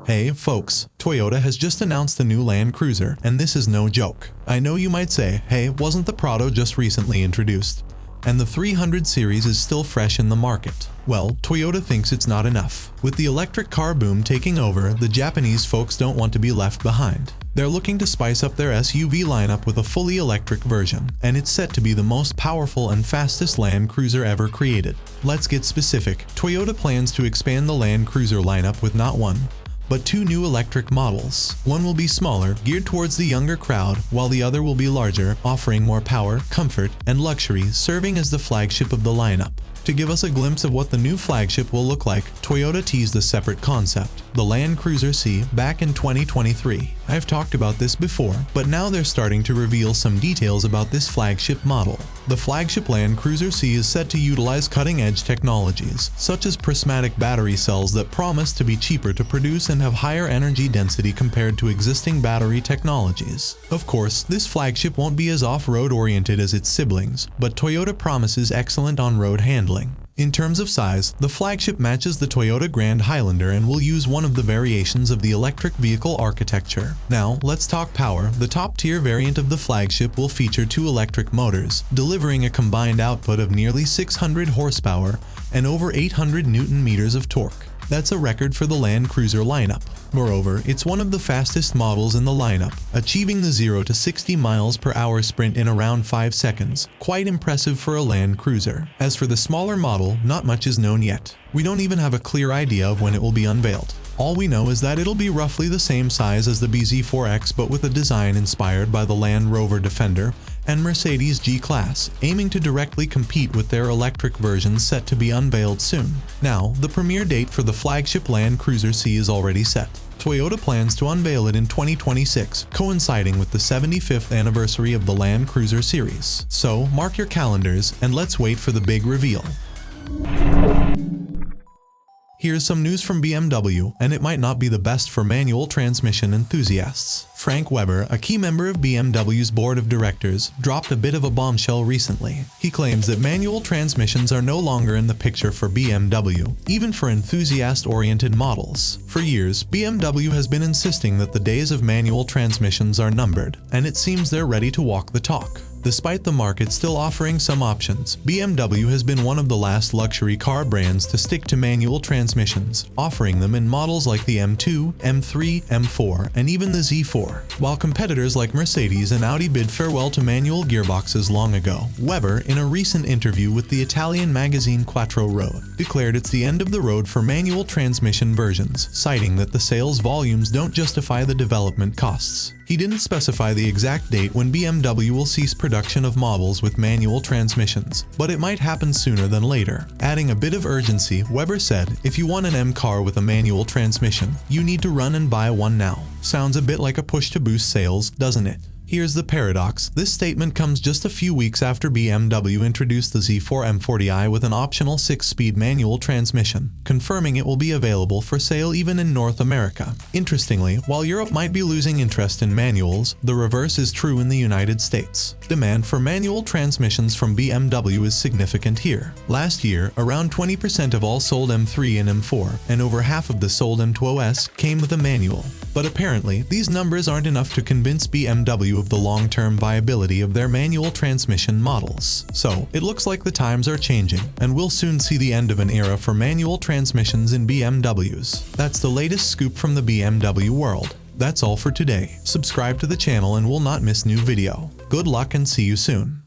Hey folks, Toyota has just announced the new Land Cruiser, and this is no joke. I know you might say, hey, wasn't the Prado just recently introduced? And the 300 series is still fresh in the market. Well, Toyota thinks it's not enough. With the electric car boom taking over, the Japanese folks don't want to be left behind. They're looking to spice up their SUV lineup with a fully electric version, and it's set to be the most powerful and fastest Land Cruiser ever created. Let's get specific. Toyota plans to expand the Land Cruiser lineup with not one, but two new electric models. One will be smaller, geared towards the younger crowd, while the other will be larger, offering more power, comfort, and luxury, serving as the flagship of the lineup. To give us a glimpse of what the new flagship will look like, Toyota teased a separate concept, the Land Cruiser C, back in 2023. I've talked about this before, but now they're starting to reveal some details about this flagship model. The flagship Land Cruiser C is set to utilize cutting-edge technologies, such as prismatic battery cells that promise to be cheaper to produce and have higher energy density compared to existing battery technologies. Of course, this flagship won't be as off-road oriented as its siblings, but Toyota promises excellent on-road handling. In terms of size, the flagship matches the Toyota Grand Highlander and will use one of the variations of the electric vehicle architecture. Now, let's talk power. The top-tier variant of the flagship will feature two electric motors, delivering a combined output of nearly 600 horsepower and over 800 Newton-meters of torque. That's a record for the Land Cruiser lineup. Moreover, it's one of the fastest models in the lineup, achieving the 0 to 60 miles per hour sprint in around 5 seconds. Quite impressive for a Land Cruiser. As for the smaller model, not much is known yet. We don't even have a clear idea of when it will be unveiled. All we know is that it'll be roughly the same size as the BZ4X, but with a design inspired by the Land Rover Defender and Mercedes G-Class, aiming to directly compete with their electric versions set to be unveiled soon. Now, the premiere date for the flagship Land Cruiser C is already set. Toyota plans to unveil it in 2026, coinciding with the 75th anniversary of the Land Cruiser series. So, mark your calendars and let's wait for the big reveal. Here's some news from BMW, and it might not be the best for manual transmission enthusiasts. Frank Weber, a key member of BMW's board of directors, dropped a bit of a bombshell recently. He claims that manual transmissions are no longer in the picture for BMW, even for enthusiast-oriented models. For years, BMW has been insisting that the days of manual transmissions are numbered, and it seems they're ready to walk the talk. Despite the market still offering some options, BMW has been one of the last luxury car brands to stick to manual transmissions, offering them in models like the M2, M3, M4, and even the Z4. While competitors like Mercedes and Audi bid farewell to manual gearboxes long ago, Weber, in a recent interview with the Italian magazine Quattro Road, declared it's the end of the road for manual transmission versions, citing that the sales volumes don't justify the development costs. He didn't specify the exact date when BMW will cease production of models with manual transmissions, but it might happen sooner than later. Adding a bit of urgency, Weber said, "If you want an M car with a manual transmission, you need to run and buy one now." Sounds a bit like a push to boost sales, doesn't it? Here's the paradox. This statement comes just a few weeks after BMW introduced the Z4 M40i with an optional 6-speed manual transmission, confirming it will be available for sale even in North America. Interestingly, while Europe might be losing interest in manuals, the reverse is true in the United States. Demand for manual transmissions from BMW is significant here. Last year, around 20% of all sold M3 and M4, and over half of the sold M2OS came with a manual. But apparently, these numbers aren't enough to convince BMW of the long-term viability of their manual transmission models. So, it looks like the times are changing, and we'll soon see the end of an era for manual transmissions in BMWs. That's the latest scoop from the BMW world. That's all for today. Subscribe to the channel and we'll not miss new video. Good luck and see you soon.